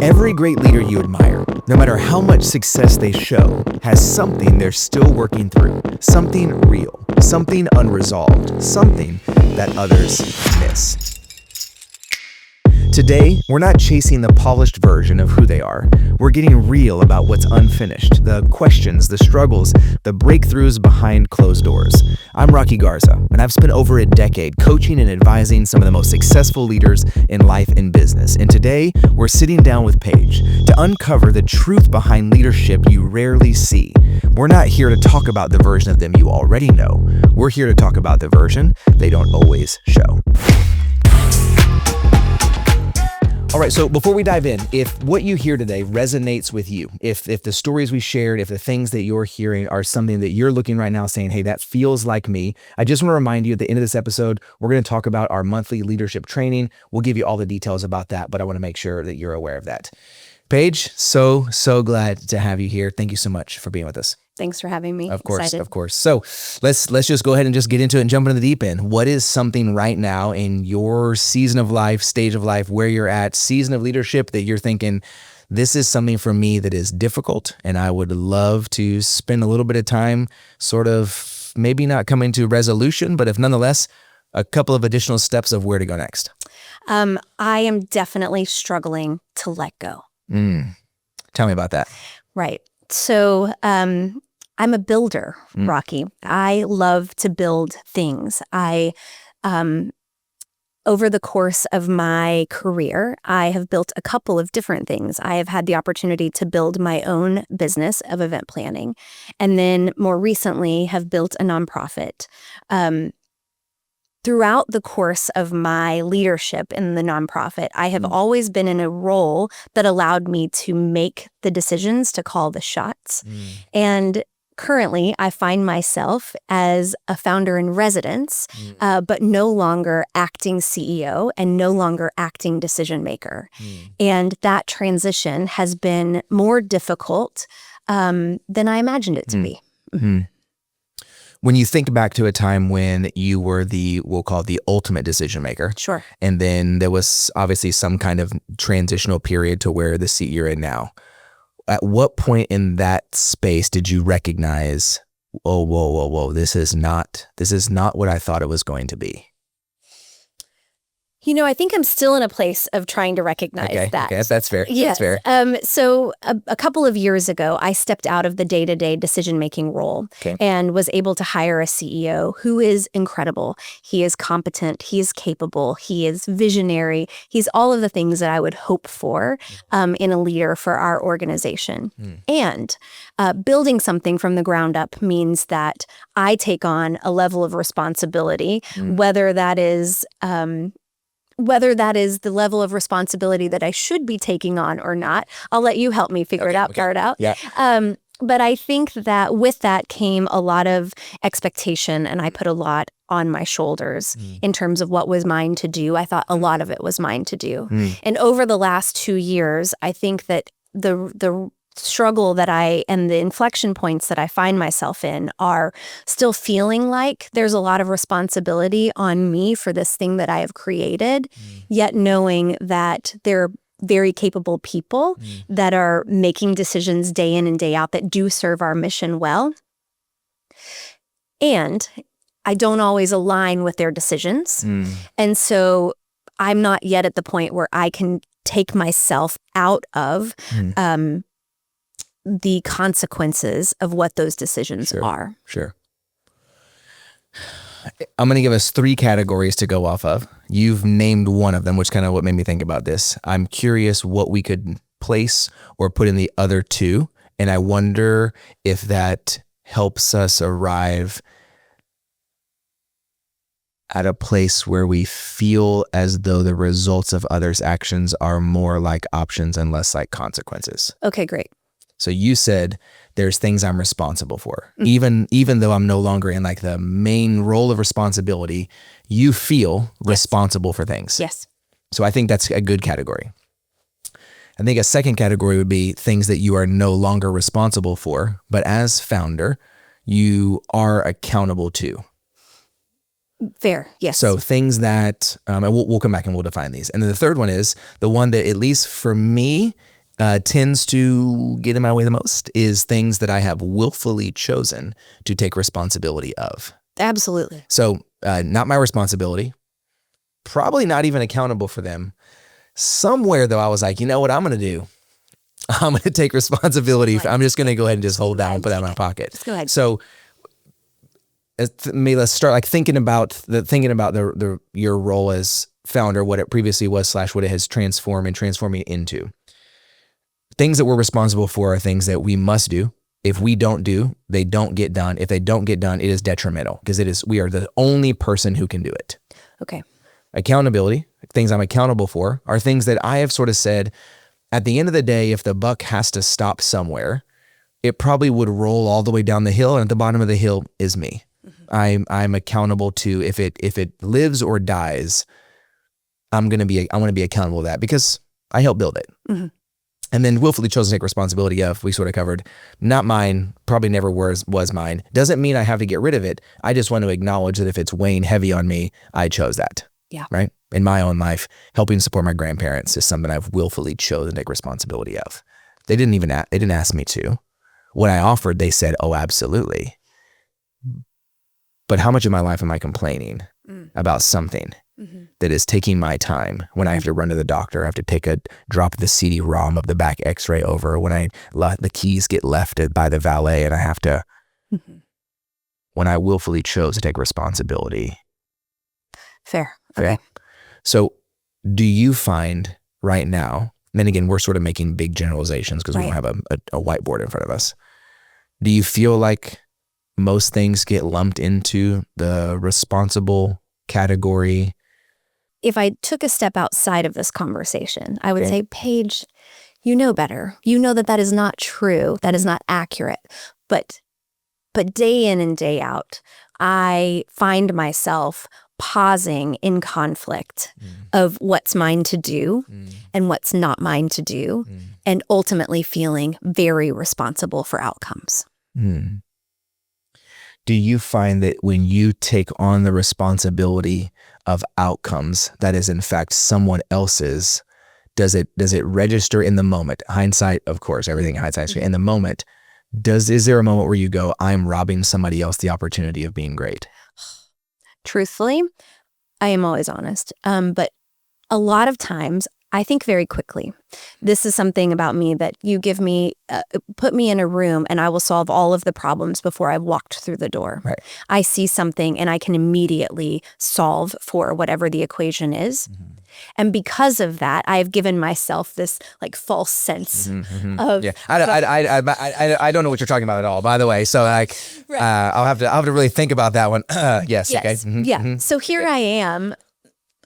Every great leader you admire, no matter how much success they show, has something they're still working through, something real, something unresolved, something that others miss. Today, we're not chasing the polished version of who they are. We're getting real about what's unfinished, the questions, the struggles, the breakthroughs behind closed doors. I'm Rocky Garza, and I've spent over a decade coaching and advising some of the most successful leaders in life and business. And today, we're sitting down with Paige to uncover the truth behind leadership you rarely see. We're not here to talk about the version of them you already know. We're here to talk about the version they don't always show. All right, so before we dive in, if what you hear today resonates with you, if the stories we shared, if the things that you're hearing are something that you're looking right now saying, hey, that feels like me, I just want to remind you at the end of this episode, we're going to talk about our monthly leadership training. We'll give you all the details about that, but I want to make sure that you're aware of that. Paige, so glad to have you here. Thank you so much for being with us. Thanks for having me. Of course, Excited. of course. So let's just go ahead and just get into it and jump into the deep end. What is something right now in your season of life, stage of life, where you're at, season of leadership that you're thinking, this is something for me that is difficult and I would love to spend a little bit of time sort of maybe not coming to resolution, but if nonetheless, a couple of additional steps of where to go next? I am definitely struggling to let go. Tell me about that. Right. So I'm a builder, Rocky. I love to build things. Over the course of my career, I have built a couple of different things. I have had the opportunity to build my own business of event planning, and then more recently have built a nonprofit. Throughout the course of my leadership in the nonprofit, I have always been in a role that allowed me to make the decisions, to call the shots. And currently, I find myself as a founder in residence, but no longer acting CEO and no longer acting decision maker. And that transition has been more difficult than I imagined it to be. When you think back to a time when you were we'll call it the ultimate decision maker. Sure. And then there was obviously some kind of transitional period to where the seat you're in now. At what point in that space did you recognize, oh, whoa, this is not what I thought it was going to be? You know, I think I'm still in a place of trying to recognize that. Okay, that's fair. Yes. That's fair. So a couple of years ago, I stepped out of the day-to-day decision-making role and was able to hire a CEO who is incredible. He is competent. He is capable. He is visionary. He's all of the things that I would hope for in a leader for our organization. And building something from the ground up means that I take on a level of responsibility, whether that is the level of responsibility that I should be taking on or not. I'll let you help me figure it out. Yeah. But I think that with that came a lot of expectation, and I put a lot on my shoulders in terms of what was mine to do. I thought a lot of it was mine to do. And over the last 2 years, I think that the struggle and the inflection points that I find myself in are still feeling like there's a lot of responsibility on me for this thing that I have created, yet knowing that they're very capable people that are making decisions day in and day out that do serve our mission well. And I don't always align with their decisions. And so I'm not yet at the point where I can take myself out of the consequences of what those decisions are. Sure. I'm going to give us 3 categories to go off of. You've named one of them, which kind of what made me think about this. I'm curious what we could place or put in the other 2. And I wonder if that helps us arrive at a place where we feel as though the results of others' actions are more like options and less like consequences. Okay, great. So you said there's things I'm responsible for. Even though I'm no longer in like the main role of responsibility, you feel responsible for things. Yes. So I think that's a good category. I think a second category would be things that you are no longer responsible for, but as founder, you are accountable to. Fair, yes. So things that, and we'll come back and we'll define these. And then the third one is the one that, at least for me, tends to get in my way the most is things that I have willfully chosen to take responsibility of. Absolutely. So not my responsibility, probably not even accountable for them. Somewhere though, I was like, you know what I'm going to do? I'm going to take responsibility. I'm just going to go ahead and just hold that and put that in my pocket. Just go ahead. So let's start like thinking about your role as founder, what it previously was / what it has transformed and transforming into. Things that we're responsible for are things that we must do. If we don't do, they don't get done. If they don't get done, it is detrimental because we are the only person who can do it. Okay. Accountability, things I'm accountable for, are things that I have sort of said, at the end of the day, if the buck has to stop somewhere, it probably would roll all the way down the hill, and at the bottom of the hill is me. Mm-hmm. I'm accountable to if it lives or dies, I'm gonna be accountable to that because I helped build it. Mm-hmm. And then willfully chosen to take responsibility of, we sort of covered, not mine, probably never was mine. Doesn't mean I have to get rid of it. I just want to acknowledge that if it's weighing heavy on me, I chose that. Yeah. Right? In my own life, helping support my grandparents is something I've willfully chosen to take responsibility of. They didn't ask me to. When I offered, they said, oh, absolutely. But how much of my life am I complaining about something that is taking my time when I have to run to the doctor, I have to drop the CD-ROM of the back x-ray over, when I let the keys get left by the valet and I have to, when I willfully chose to take responsibility. Fair. Okay. So do you find right now, and then again, we're sort of making big generalizations because we don't have a whiteboard in front of us. Do you feel like most things get lumped into the responsible category? If I took a step outside of this conversation, I would say, Paige, you know better. You know that is not true. That is not accurate. But day in and day out, I find myself pausing in conflict of what's mine to do and what's not mine to do, and ultimately feeling very responsible for outcomes. Do you find that when you take on the responsibility of outcomes that is in fact someone else's, does it register in the moment? Hindsight, of course, everything hindsight. In the moment, is there a moment where you go, I'm robbing somebody else the opportunity of being great? Truthfully, I am always honest. But a lot of times I think very quickly. This is something about me that you give me, put me in a room and I will solve all of the problems before I've walked through the door. Right. I see something and I can immediately solve for whatever the equation is. And because of that, I've given myself this like false sense of. Yeah, I don't know what you're talking about at all. By the way, so like, I'll have to really think about that one. Yes. Okay. Yeah. So here I am.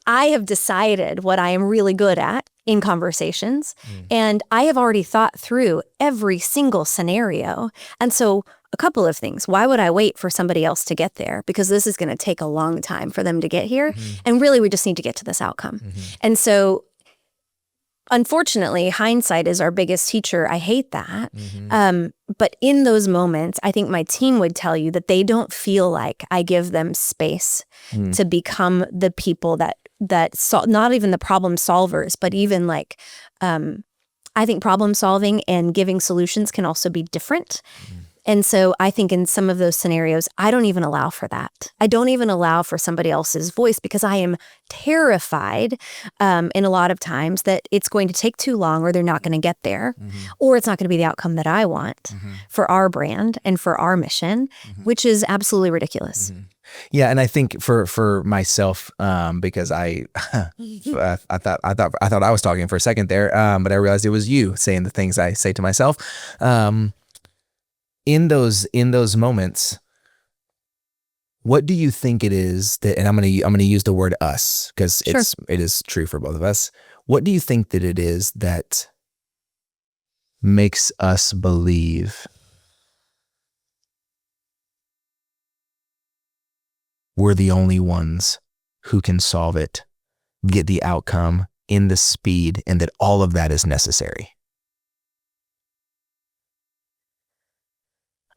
I have decided what I am really good at in conversations, and I have already thought through every single scenario. And so a couple of things. Why would I wait for somebody else to get there? Because this is going to take a long time for them to get here. And really, we just need to get to this outcome. And so unfortunately, hindsight is our biggest teacher. I hate that. But in those moments, I think my team would tell you that they don't feel like I give them space to become the people that not even the problem solvers, but even like, I think problem solving and giving solutions can also be different. And so I think in some of those scenarios, I don't even allow for that. I don't even allow for somebody else's voice because I am terrified in a lot of times that it's going to take too long or they're not going to get there or it's not going to be the outcome that I want for our brand and for our mission, which is absolutely ridiculous. Yeah, and I think for myself, because I thought I was talking for a second there, but I realized it was you saying the things I say to myself. In those moments, what do you think it is that? And I'm gonna use the word us because it is true for both of us. What do you think that it is that makes us believe we're the only ones who can solve it, get the outcome in the speed, and that all of that is necessary?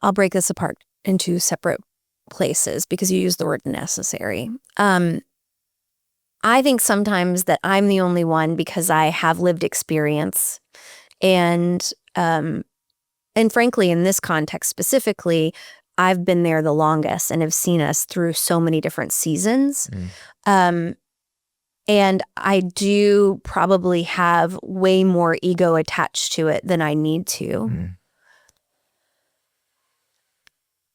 I'll break this apart into separate places because you use the word necessary. I think sometimes that I'm the only one because I have lived experience And frankly, in this context specifically, I've been there the longest and have seen us through so many different seasons. And I do probably have way more ego attached to it than I need to.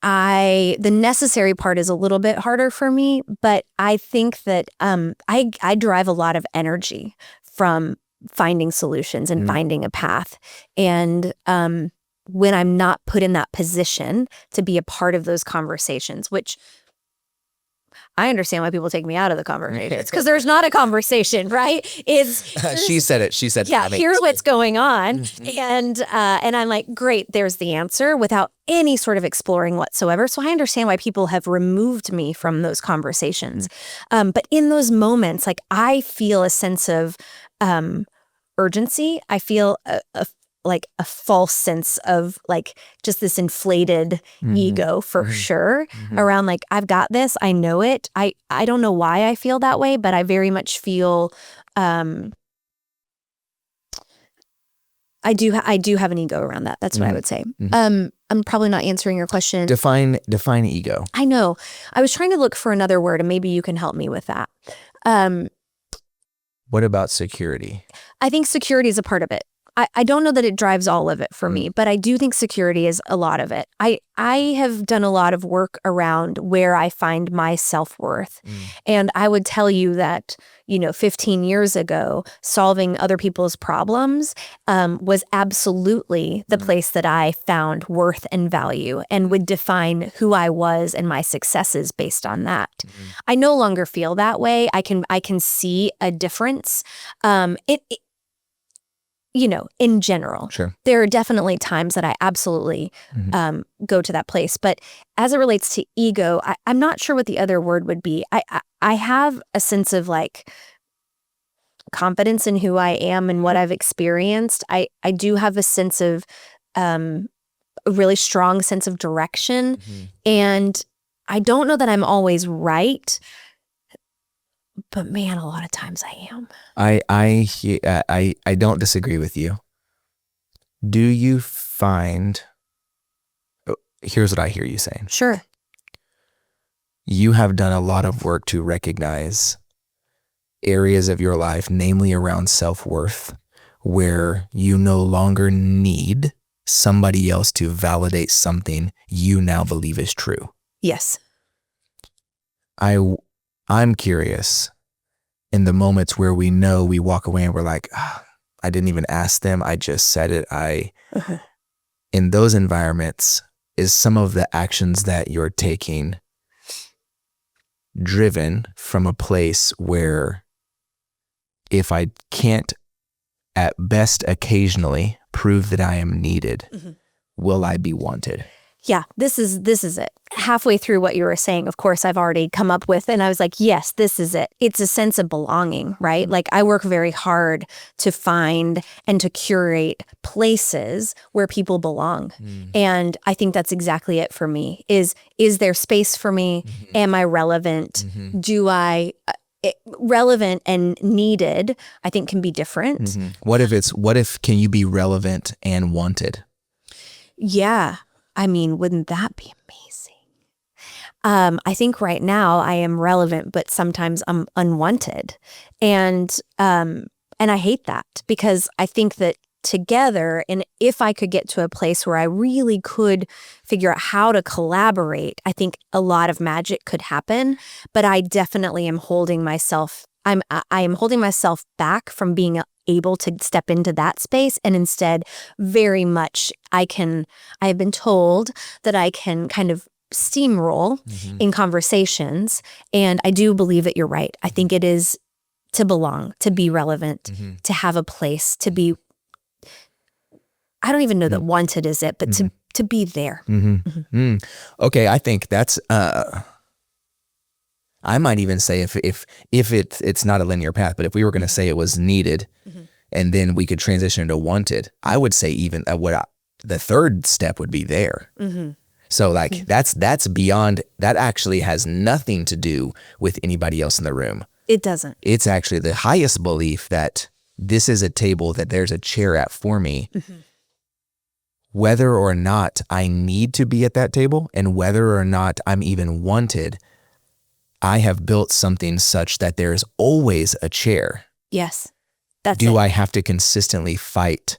The necessary part is a little bit harder for me, but I think that I derive a lot of energy from finding solutions and finding a path. And when I'm not put in that position to be a part of those conversations, which I understand why people take me out of the conversations, because there's not a conversation, right? She said it. She said, yeah, here's what's going on. And I'm like, great, there's the answer without any sort of exploring whatsoever. So I understand why people have removed me from those conversations. But in those moments, like, I feel a sense of urgency. I feel like a false sense of like just this inflated ego for sure around like, I've got this, I know it. I don't know why I feel that way, but I very much feel I do have an ego around that. That's what I would say. I'm probably not answering your question. Define ego. I know. I was trying to look for another word, and maybe you can help me with that. What about security? I think security is a part of it. I don't know that it drives all of it for me, but I do think security is a lot of it. I have done a lot of work around where I find my self-worth. And I would tell you that, 15 years ago, solving other people's problems was absolutely the place that I found worth and value and would define who I was and my successes based on that. I no longer feel that way. I can see a difference. In general, sure, there are definitely times that I absolutely go to that place. But as it relates to ego, I'm not sure what the other word would be. I have a sense of like confidence in who I am and what I've experienced. I do have a sense of a really strong sense of direction, and I don't know that I'm always right. But man, a lot of times I am. I don't disagree with you. Do you find? Here's what I hear you saying. Sure. You have done a lot of work to recognize areas of your life, namely around self-worth, where you no longer need somebody else to validate something you now believe is true. Yes. I'm curious, in the moments where we know we walk away and we're like, I didn't even ask them, I just said it. In those environments, is some of the actions that you're taking driven from a place where if I can't at best occasionally prove that I am needed, will I be wanted? Yeah, this is it. Halfway through what you were saying, of course, I've already come up with, and I was like, yes, this is it. It's a sense of belonging, right? Like, I work very hard to find and to curate places where people belong. And I think that's exactly it for me. Is there space for me? Am I relevant? Do I... relevant and needed, I think, can be different. What if can you be relevant and wanted? Yeah. I mean, wouldn't that be amazing? I think right now I am relevant, but sometimes I'm unwanted. And I hate that, because I think that together, and if I could get to a place where I really could figure out how to collaborate, I think a lot of magic could happen. But I definitely am holding myself, I am holding myself back from being able to step into that space. And instead, very much, I have been told that I can kind of steamroll in conversations. And I do believe that you're right. I think it is to belong, to be relevant, to have a place, to be, I don't even know that wanted is it, but to be there. Okay, I think that's, I might even say if it's not a linear path, but if we were going to say it was needed, and then we could transition into wanted, I would say even the third step would be there. So like that's beyond, that actually has nothing to do with anybody else in the room. It doesn't. It's actually the highest belief that this is a table that there's a chair at for me. Whether or not I need to be at that table and whether or not I'm even wanted, I have built something such that there's always a chair. Yes. That's Do it. I have to consistently fight?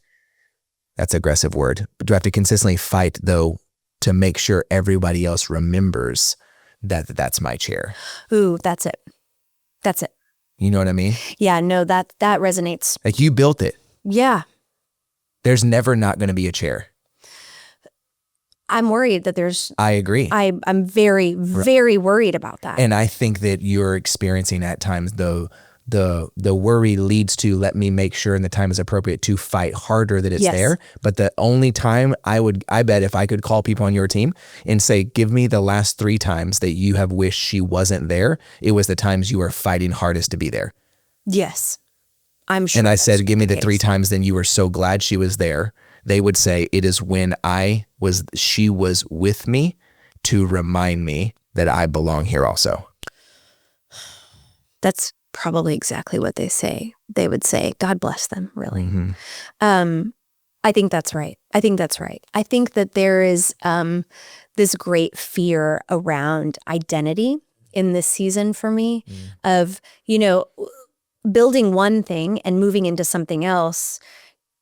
That's an aggressive word. But do I have to consistently fight, though, to make sure everybody else remembers that that's my chair? Ooh, that's it. That's it. You know what I mean? Yeah, no, that resonates. Like, you built it. Yeah. There's never not going to be a chair. I'm worried that there's... I agree. I'm very, very worried about that. And I think that you're experiencing at times, though, the worry leads to, let me make sure and the time is appropriate to fight harder that it's there. But the only time I bet if I could call people on your team and say, give me the last 3 times that you have wished she wasn't there, it was the times you were fighting hardest to be there. Yes. I'm sure. And I said, give me the 3 times then you were so glad she was there. They would say, it is when she was with me to remind me that I belong here also. That's probably exactly what they say. They would say, God bless them, really. I think that's right. I think that there is this great fear around identity in this season for me of, building one thing and moving into something else.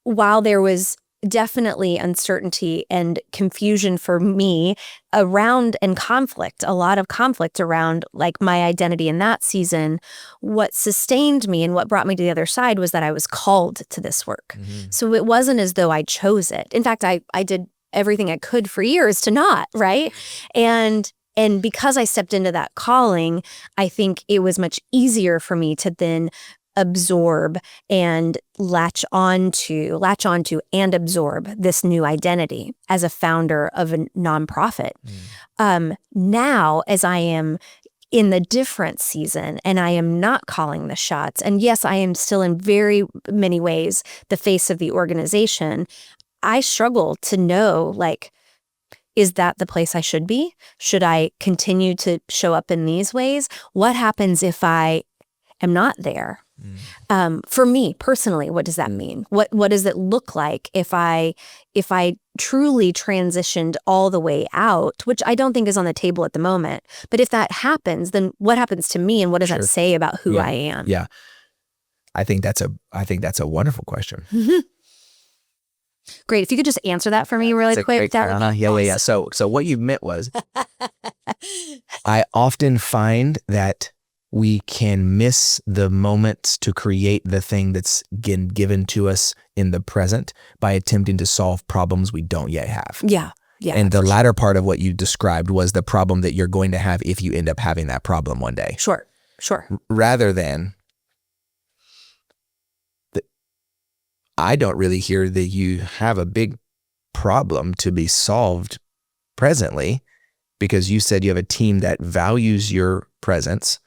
While there was definitely uncertainty and confusion for me around, and a lot of conflict around like my identity in that season, what sustained me and what brought me to the other side was that I was called to this work. So it wasn't as though I chose it. In fact, I did everything I could for years to not, right? And because I stepped into that calling, I think it was much easier for me to then absorb and latch onto and absorb this new identity as a founder of a nonprofit. Now, as I am in the different season and I am not calling the shots, and yes, I am still in very many ways the face of the organization, I struggle to know, like, is that the place I should be? Should I continue to show up in these ways? What happens if I am not there? For me personally, what does that mean? What does it look like if I truly transitioned all the way out, which I don't think is on the table at the moment. But if that happens, then what happens to me, and what does that say about who I am? Yeah. I think that's a wonderful question. Great. If you could just answer that for me really quick. Yeah. So what you meant was, I often find that we can miss the moments to create the thing that's given to us in the present by attempting to solve problems we don't yet have. Yeah. And the latter part of what you described was the problem that you're going to have if you end up having that problem one day. Sure. Rather than, I don't really hear that you have a big problem to be solved presently, because you said you have a team that values your presence.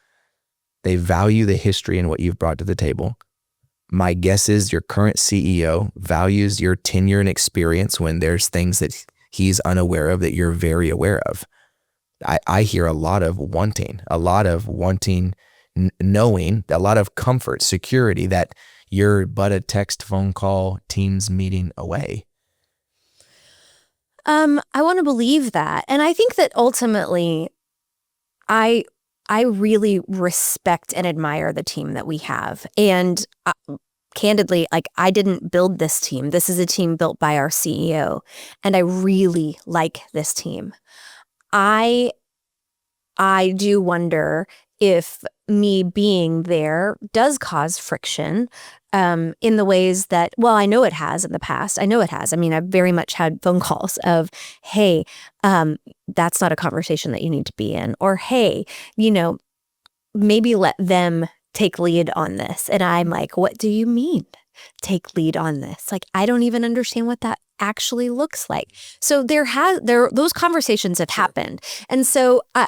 They value the history and what you've brought to the table. My guess is your current CEO values your tenure and experience when there's things that he's unaware of that you're very aware of. I hear a lot of wanting, knowing, a lot of comfort, security that you're but a text, phone call, Teams meeting away. I want to believe that. And I think that ultimately I really respect and admire the team that we have. And candidly, like, I didn't build this team. This is a team built by our CEO. And I really like this team. I do wonder if me being there does cause friction in the ways that, well, I know it has in the past. I know it has. I mean, I've very much had phone calls of, hey, that's not a conversation that you need to be in. Or, hey, maybe let them take lead on this. And I'm like, what do you mean take lead on this? Like, I don't even understand what that actually looks like. So those conversations have happened. And so I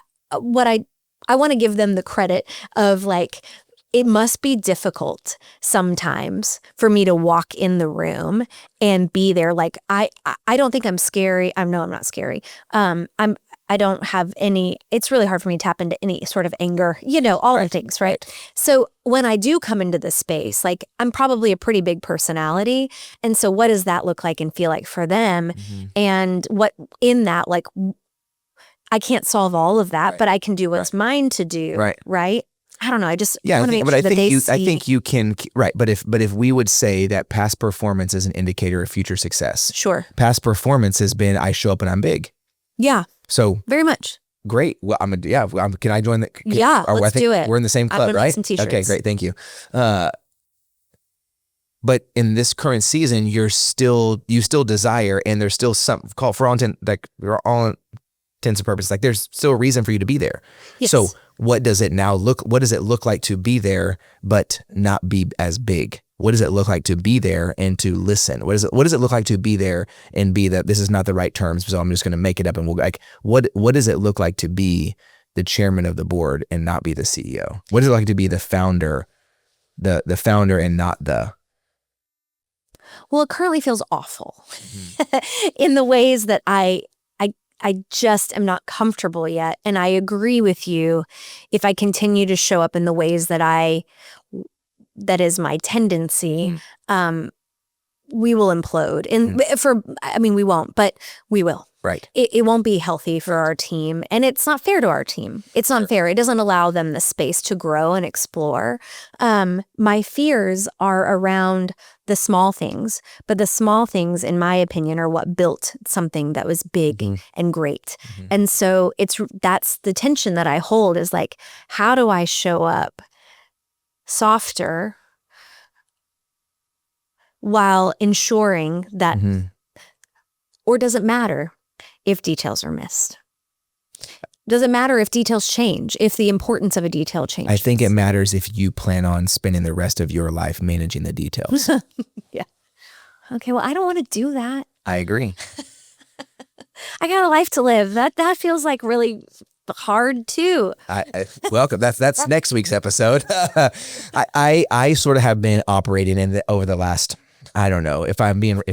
want to give them the credit of, like, it must be difficult sometimes for me to walk in the room and be there. Like, I don't think I'm scary. I know I'm not scary. I don't have any, it's really hard for me to tap into any sort of anger, all the things, right? So when I do come into this space, like I'm probably a pretty big personality. And so what does that look like and feel like for them? And what in that, like, I can't solve all of that, but I can do what's mine to do, right? I don't know. I just want to make sure that they see. I think you can, right. But if we would say that past performance is an indicator of future success. Sure. Past performance has been, I show up and I'm big. Yeah. So very much. Great. Well, can I join the? Let's do it. We're in the same club, right? Some t-shirts. Okay, great. Thank you. But in this current season, you still desire, and there's still some call for all intents and purposes. Like there's still a reason for you to be there. Yes. So what does it look like to be there, but not be as big? What does it look like to be there and to listen? What does it look like to be there and be that this is not the right terms, so I'm just going to make it up and we'll like, what does it look like to be the chairman of the board and not be the CEO? What does it look like to be the founder, the founder and not the? Well, it currently feels awful in the ways that I just am not comfortable yet. And I agree with you. If I continue to show up in the ways that is my tendency, we will implode. And we won't, but we will. Right. It won't be healthy for our team. And it's not fair to our team. It's unfair. It doesn't allow them the space to grow and explore. My fears are around the small things, but the small things, in my opinion, are what built something that was big and great. And so that's the tension that I hold is like, how do I show up softer while ensuring that, or does it matter if details are missed? Does it matter if details change, if the importance of a detail changes? I think it matters if you plan on spending the rest of your life managing the details. Yeah. Okay, well, I don't want to do that. I agree. I got a life to live. That feels like really hard too. Welcome. That's next week's episode. I sort of have been operating over the last, I don't know, if I'm being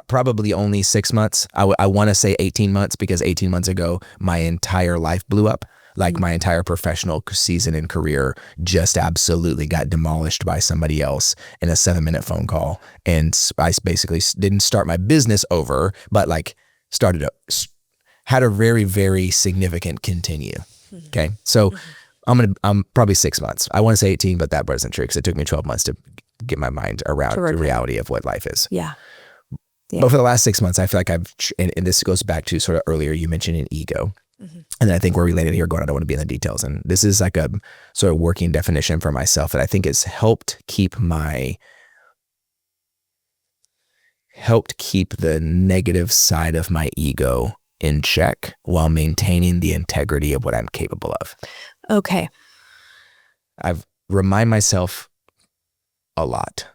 probably only 6 months. I want to say 18 months because 18 months ago, my entire life blew up. Like my entire professional season and career just absolutely got demolished by somebody else in a 7-minute phone call. And I basically didn't start my business over, but like had a very, very significant continue. Okay. So I'm probably 6 months. I want to say 18, but that wasn't true because it took me 12 months to get my mind around the reality of what life is. Yeah. But for the last 6 months, I feel like and this goes back to sort of earlier, you mentioned an ego. And I think we're related here going, I don't want to be in the details. And this is like a sort of working definition for myself that I think has helped keep the negative side of my ego in check while maintaining the integrity of what I'm capable of. Okay. I've remind myself a lot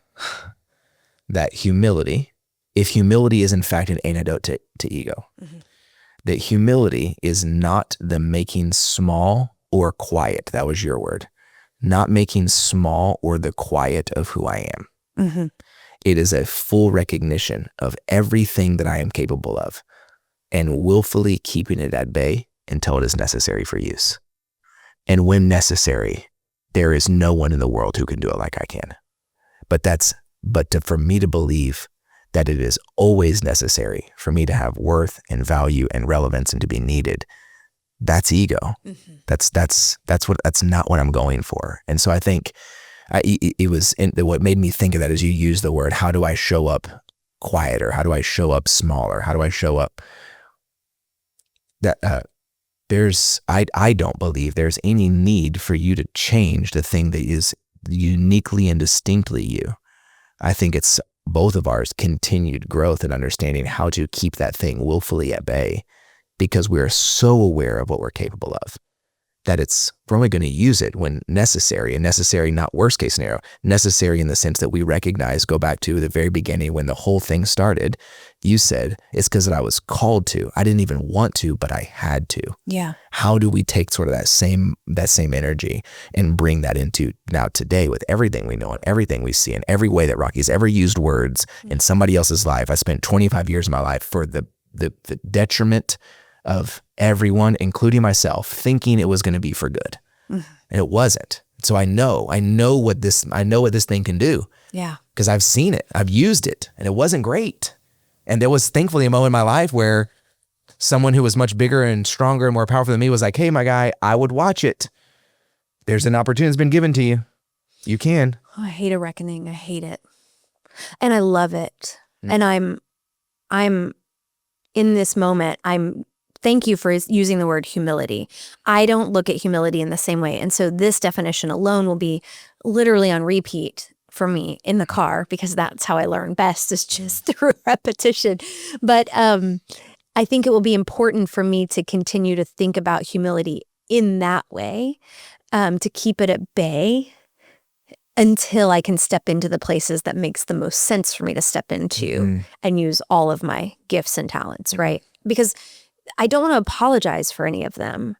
that if humility is in fact an antidote to ego, that humility is not the making small or quiet, that was your word, not making small or the quiet of who I am. It is a full recognition of everything that I am capable of and willfully keeping it at bay until it is necessary for use. And when necessary, there is no one in the world who can do it like I can. For me to believe that it is always necessary for me to have worth and value and relevance and to be needed, that's ego. That's not what I'm going for. And so I think what made me think of that is you use the word, how do I show up quieter? How do I show up smaller? How do I show up that I don't believe there's any need for you to change the thing that is uniquely and distinctly you. I think it's both of ours continued growth and understanding how to keep that thing willfully at bay because we're so aware of what we're capable of that we're only going to use it when necessary, and necessary, not worst case scenario, necessary in the sense that we recognize, go back to the very beginning when the whole thing started. You said it's because that I was called to. I didn't even want to, but I had to. Yeah. How do we take sort of that same energy and bring that into now today with everything we know and everything we see and every way that Rocky's ever used words in somebody else's life? I spent 25 years of my life for the detriment of everyone, including myself, thinking it was going to be for good. And it wasn't. So I know what this thing can do. Yeah. Because I've seen it. I've used it, and it wasn't great. And there was thankfully a moment in my life where someone who was much bigger and stronger and more powerful than me was like, hey, my guy, I would watch it. There's an opportunity that's been given to you. You can. Oh, I hate a reckoning. I hate it. And I love it. And I'm in this moment, thank you for using the word humility. I don't look at humility in the same way. And so this definition alone will be literally on repeat for me in the car, because that's how I learn best, is just through repetition. But I think it will be important for me to continue to think about humility in that way, to keep it at bay until I can step into the places that makes the most sense for me to step into and use all of my gifts and talents, right? Because I don't want to apologize for any of them,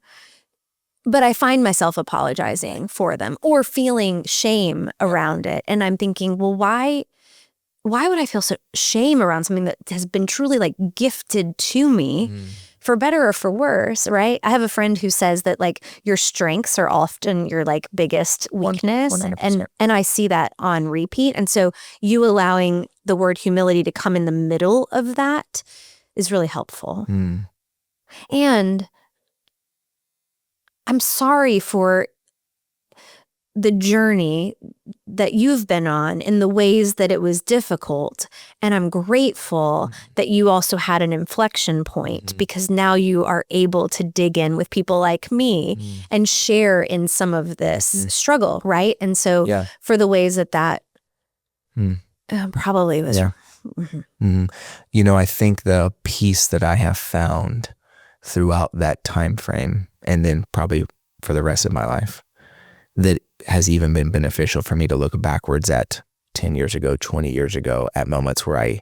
but I find myself apologizing for them or feeling shame around it. And I'm thinking, well, why would I feel so shame around something that has been truly like gifted to me? For better or for worse, right? I have a friend who says that like your strengths are often your like biggest weakness. 100%. And I see that on repeat. And so you allowing the word humility to come in the middle of that is really helpful. And I'm sorry for the journey that you've been on in the ways that it was difficult. And I'm grateful that you also had an inflection point, because now you are able to dig in with people like me and share in some of this struggle, right? And so for the ways that probably was. Yeah. You know, I think the piece that I have found throughout that time frame, and then probably for the rest of my life, that has even been beneficial for me to look backwards at 10 years ago, 20 years ago, at moments where I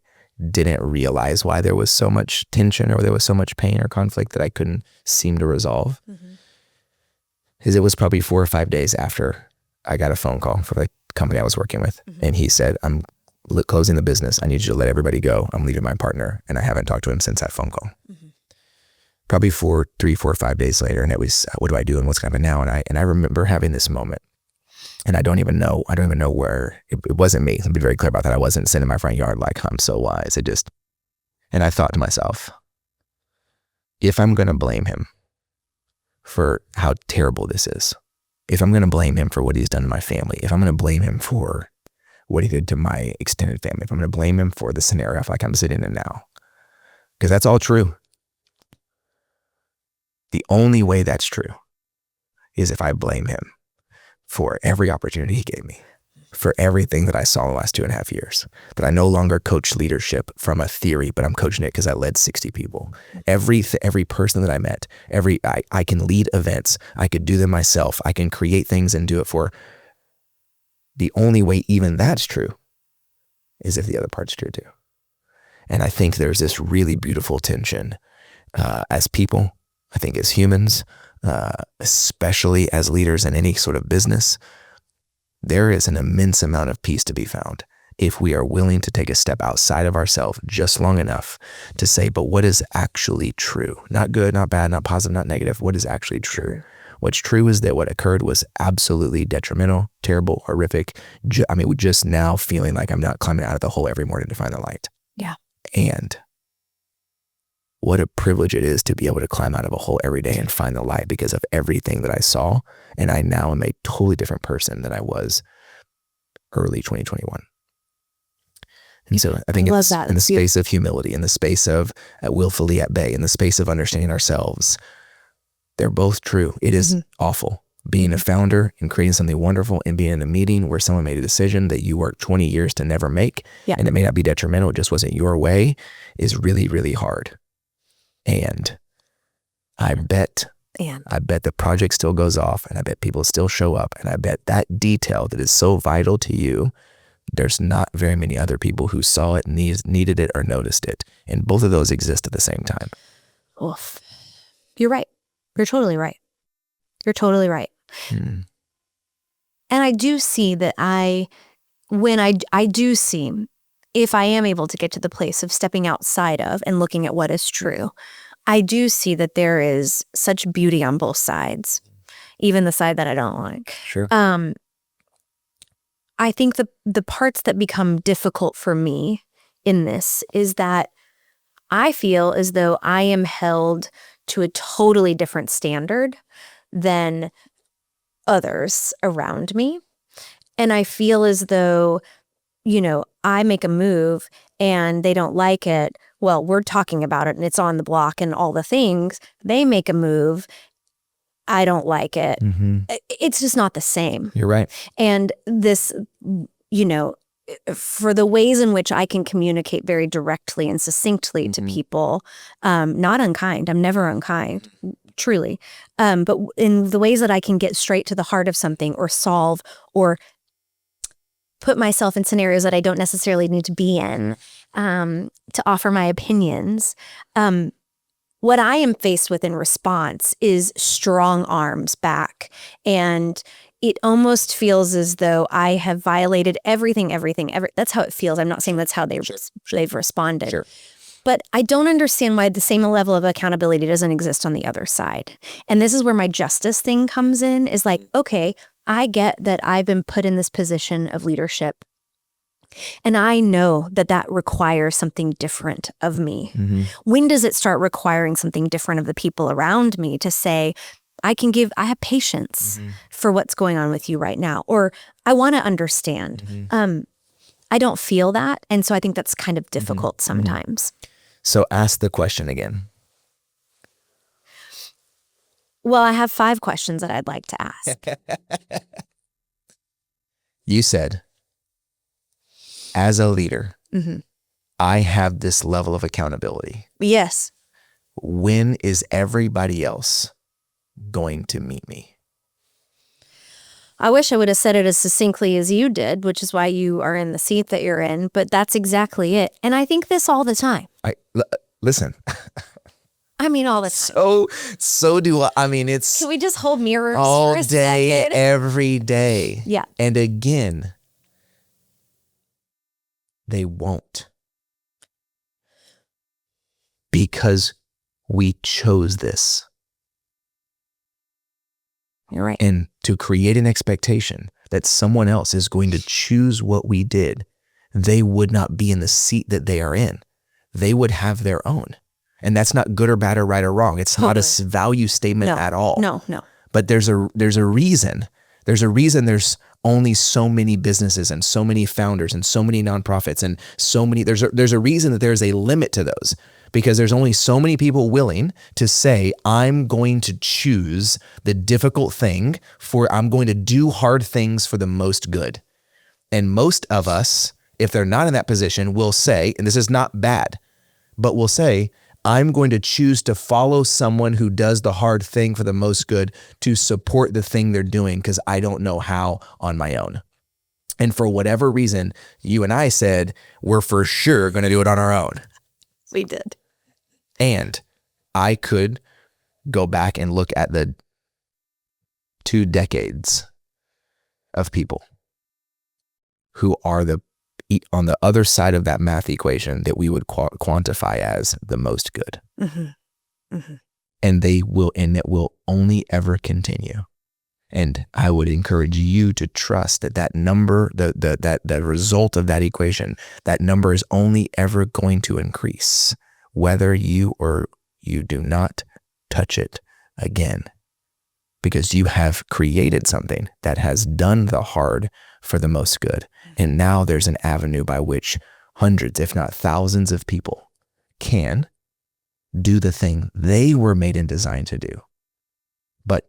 didn't realize why there was so much tension or there was so much pain or conflict that I couldn't seem to resolve. Is it was probably 4 or 5 days after I got a phone call for the company I was working with. And he said, I'm closing the business. I need you to let everybody go. I'm leaving my partner. And I haven't talked to him since that phone call. Probably 3, 4, 5 days later. And it was, what do I do and what's going to happen now? And I remember having this moment. And I don't even know where, it wasn't me. I'll be very clear about that. I wasn't sitting in my front yard like, I'm so wise. And I thought to myself, if I'm going to blame him for how terrible this is, if I'm going to blame him for what he's done to my family, if I'm going to blame him for what he did to my extended family, if I'm going to blame him for the scenario I feel like I'm sitting in now, because that's all true. The only way that's true is if I blame him for every opportunity he gave me, for everything that I saw the last 2.5 years, that I no longer coach leadership from a theory, but I'm coaching it because I led 60 people. Every person that I met, I can lead events. I could do them myself. I can create things and do it for. The only way even that's true is if the other part's true too. And I think there's this really beautiful tension as people, I think as humans, especially as leaders in any sort of business. There is an immense amount of peace to be found if we are willing to take a step outside of ourselves just long enough to say, but what is actually true? Not good, not bad, not positive, not negative. What is actually true? What's true is that what occurred was absolutely detrimental, terrible, horrific. Just now feeling like I'm not climbing out of the hole every morning to find the light. Yeah. And what a privilege it is to be able to climb out of a hole every day and find the light because of everything that I saw. And I now am a totally different person than I was early 2021. And so I think it's in the space of humility, in the space of willfully at bay, in the space of understanding ourselves. They're both true. It is awful being a founder and creating something wonderful and being in a meeting where someone made a decision that you worked 20 years to never make. And it may not be detrimental. It just wasn't your way, is really, really hard. And I bet the project still goes off, and I bet people still show up, and I bet that detail that is so vital to you, there's not very many other people who saw it, needed it, or noticed it. And both of those exist at the same time. Oof. You're right. You're totally right. You're totally right. And I do see that I do see, if I am able to get to the place of stepping outside of and looking at what is true, I do see that there is such beauty on both sides, even the side that I don't like. Sure. I think the parts that become difficult for me in this is that I feel as though I am held to a totally different standard than others around me. And I feel as though, I make a move and they don't like it. Well, we're talking about it and it's on the block and all the things. They make a move. I don't like it. It's just not the same. You're right. And this, for the ways in which I can communicate very directly and succinctly to people, not unkind. I'm never unkind, truly. But in the ways that I can get straight to the heart of something or solve or put myself in scenarios that I don't necessarily need to be in, to offer my opinions. What I am faced with in response is strong arms back. And it almost feels as though I have violated everything. That's how it feels. I'm not saying that's how they've responded. Sure. But I don't understand why the same level of accountability doesn't exist on the other side. And this is where my justice thing comes in, is like, okay, I get that I've been put in this position of leadership. And I know that that requires something different of me. When does it start requiring something different of the people around me to say, I have patience for what's going on with you right now, or I want to understand. I don't feel that. And so I think that's kind of difficult sometimes. So ask the question again. Well, I have 5 questions that I'd like to ask. You said, as a leader, I have this level of accountability. Yes. When is everybody else going to meet me? I wish I would have said it as succinctly as you did, which is why you are in the seat that you're in, but that's exactly it. And I think this all the time. Listen. I mean, all the time. So do I. I mean, it's... Can we just hold mirrors all for a day, second? every day. Yeah. And again, they won't. Because we chose this. You're right. And to create an expectation that someone else is going to choose what we did, they would not be in the seat that they are in. They would have their own. And that's not good or bad or right or wrong. It's not a value statement at all. No. But there's a reason. There's a reason there's only so many businesses and so many founders and so many nonprofits and so many, there's a reason that there's a limit to those, because there's only so many people willing to say, I'm going to choose the difficult thing I'm going to do hard things for the most good. And most of us, if they're not in that position, will say, and this is not bad, but will say, I'm going to choose to follow someone who does the hard thing for the most good to support the thing they're doing because I don't know how on my own. And for whatever reason, you and I said, we're for sure going to do it on our own. We did. And I could go back and look at the 2 decades of people who are on the other side of that math equation that we would quantify as the most good. And it will only ever continue. And I would encourage you to trust that number, the result of that equation, that number is only ever going to increase, whether you or you do not touch it again, because you have created something that has done the hard for the most good. And now there's an avenue by which hundreds, if not thousands of people can do the thing they were made and designed to do. But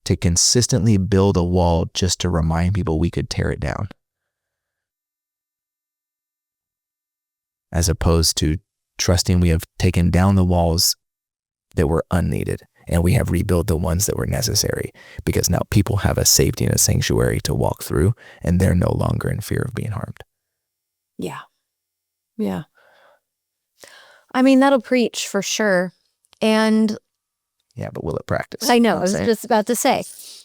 to consistently build a wall just to remind people we could tear it down, as opposed to trusting we have taken down the walls that were unneeded and we have rebuilt the ones that were necessary, because now people have a safety and a sanctuary to walk through and they're no longer in fear of being harmed. Yeah. I mean, that'll preach for sure. And yeah, but will it practice? I know, I was just about to say,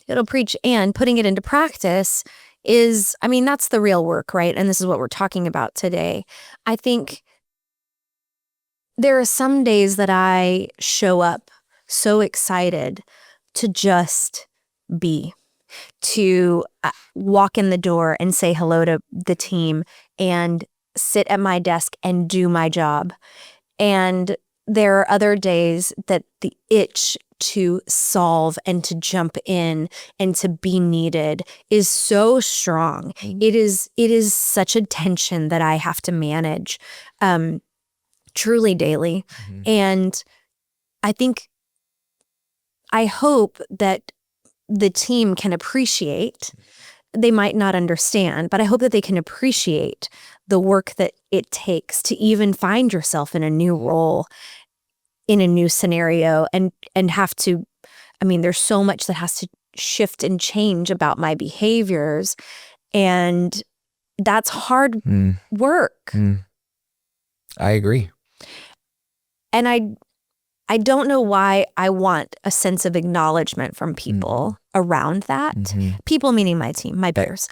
it'll preach, and putting it into practice is, I mean, that's the real work, right? And this is what we're talking about today. I think There are some days that I show up so excited to just be, to walk in the door and say hello to the team and sit at my desk and do my job. And there are other days that the itch to solve and to jump in and to be needed is so strong. It is such a tension that I have to manage truly daily. And I hope that the team can appreciate. They might not understand, but I hope that they can appreciate the work that it takes to even find yourself in a new role, in a new scenario, and have to, there's so much that has to shift and change about my behaviors, and that's hard work. I agree. And I don't know why I want a sense of acknowledgement from people around that. People meaning my team, my peers.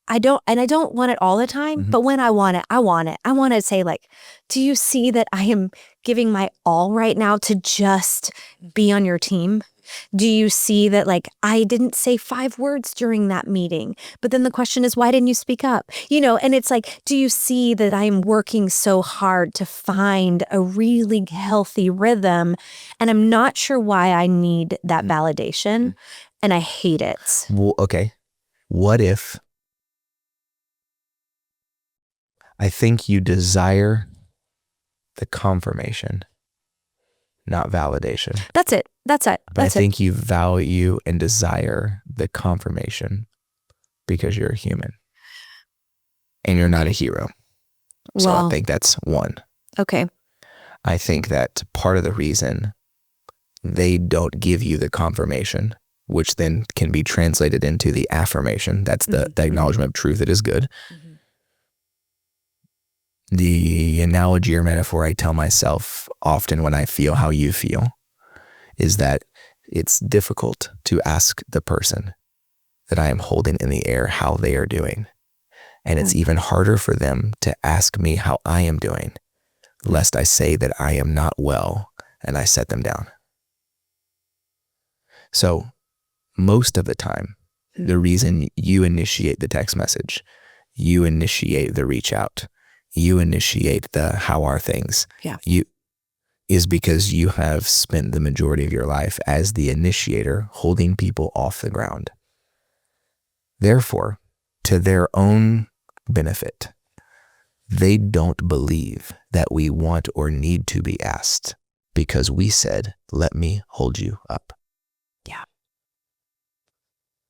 I don't want it all the time, but when I want it, I want it. I want to say, like, do you see that I am giving my all right now to just be on your team? Do you see that, like, I didn't say 5 words during that meeting, but then the question is, why didn't you speak up? And it's like, do you see that I'm working so hard to find a really healthy rhythm, and I'm not sure why I need that validation, and I hate it. Well, okay. What if I think you desire the confirmation, not validation? That's it. But I think you value and desire the confirmation because you're a human and you're not a hero. So I think that's one. Okay. I think that part of the reason they don't give you the confirmation, which then can be translated into the affirmation, that's the acknowledgement of truth that is good. The analogy or metaphor I tell myself often when I feel how you feel is that it's difficult to ask the person that I am holding in the air how they are doing. And it's even harder for them to ask me how I am doing, lest I say that I am not well and I set them down. So most of the time, the reason you initiate the text message, you initiate the reach out, you initiate the how are things, is because you have spent the majority of your life as the initiator holding people off the ground. Therefore, to their own benefit, they don't believe that we want or need to be asked because we said, let me hold you up. Yeah.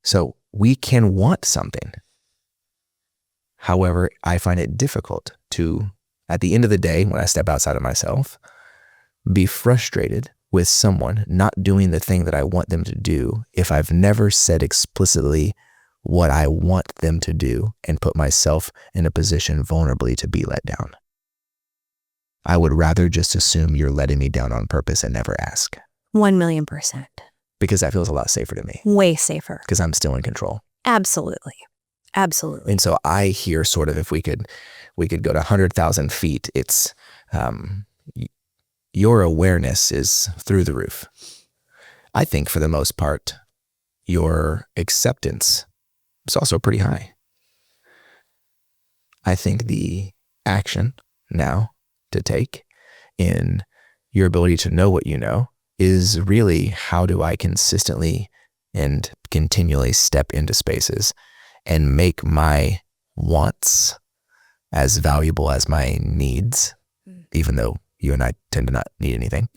So we can want something. However, I find it difficult to, at the end of the day, when I step outside of myself, be frustrated with someone not doing the thing that I want them to do if I've never said explicitly what I want them to do and put myself in a position vulnerably to be let down. I would rather just assume you're letting me down on purpose and never ask. 1,000,000%. Because that feels a lot safer to me. Way safer. Because I'm still in control. Absolutely. And so I hear sort of, if we could go to 100,000 feet, it's your awareness is through the roof. I think for the most part, your acceptance is also pretty high. I think the action now to take in your ability to know what you know is really, how do I consistently and continually step into spaces and make my wants as valuable as my needs, even though you and I tend to not need anything.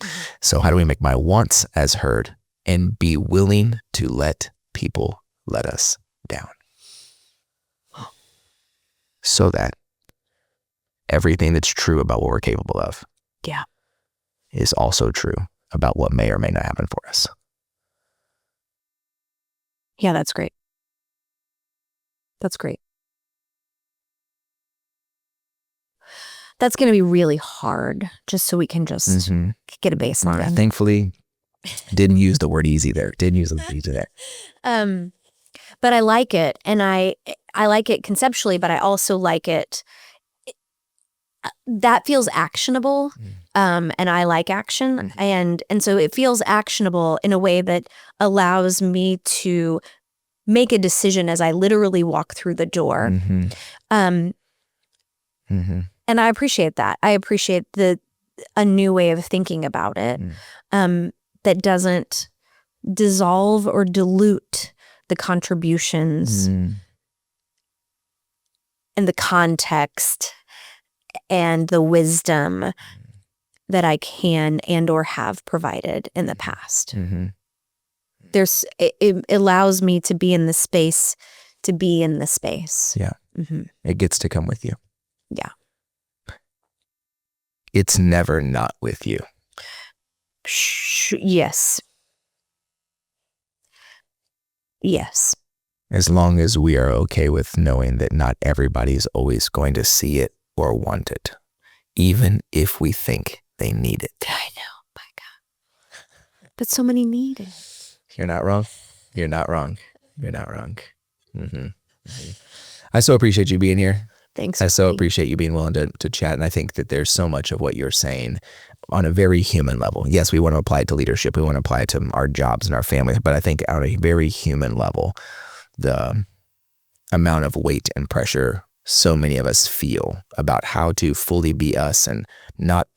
So how do we make my wants as heard and be willing to let people let us down? So that everything that's true about what we're capable of is also true about what may or may not happen for us. Yeah, that's great. That's great. That's going to be really hard, just so we can just get a baseline. Thankfully, didn't use the word easy there. Didn't use the word easy there. But I like it, and I like it conceptually, but I also like it that feels actionable. And I like action. And so it feels actionable in a way that allows me to make a decision as I literally walk through the door. And I appreciate that. I appreciate a new way of thinking about it that doesn't dissolve or dilute the contributions and the context and the wisdom that I can and or have provided in the past. It allows me to be in the space, Yeah. It gets to come with you. Yeah. It's never not with you. Yes. Yes. As long as we are okay with knowing that not everybody's always going to see it or want it, even if we think they need it. I know, my God. But so many need it. You're not wrong. You're not wrong. You're not wrong. I so appreciate you being here. Thanks. I so appreciate you being willing to chat. And I think that there's so much of what you're saying on a very human level. Yes, we want to apply it to leadership. We want to apply it to our jobs and our families. But I think on a very human level, the amount of weight and pressure so many of us feel about how to fully be us and not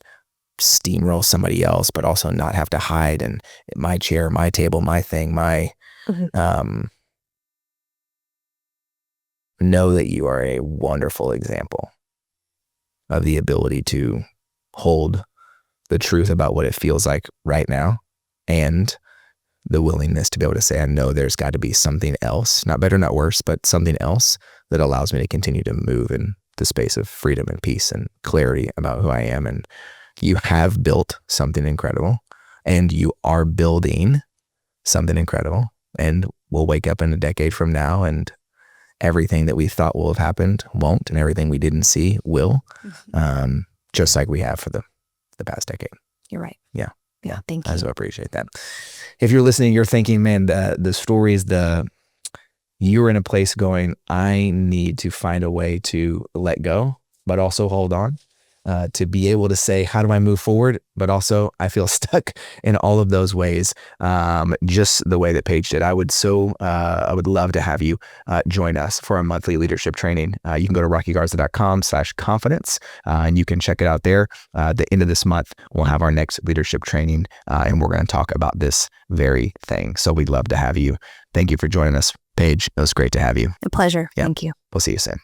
steamroll somebody else, but also not have to hide and my chair, my table, my thing, know that you are a wonderful example of the ability to hold the truth about what it feels like right now and the willingness to be able to say, I know there's got to be something else, not better, not worse, but something else that allows me to continue to move in the space of freedom and peace and clarity about who I am. And you have built something incredible and you are building something incredible, and we'll wake up in a decade from now and everything that we thought will have happened won't, and everything we didn't see will, just like we have for the past decade. You're right. Yeah. Yeah. Thank you. I so appreciate that. If you're listening, you're thinking, man, the stories, you're in a place going, I need to find a way to let go, but also hold on, to be able to say, how do I move forward? But also I feel stuck in all of those ways, just the way that Paige did. I would love to have you join us for a monthly leadership training. You can go to rockygarza.com/confidence, and you can check it out there. At the end of this month, we'll have our next leadership training, and we're going to talk about this very thing. So we'd love to have you. Thank you for joining us, Paige. It was great to have you. A pleasure. Yeah. Thank you. We'll see you soon.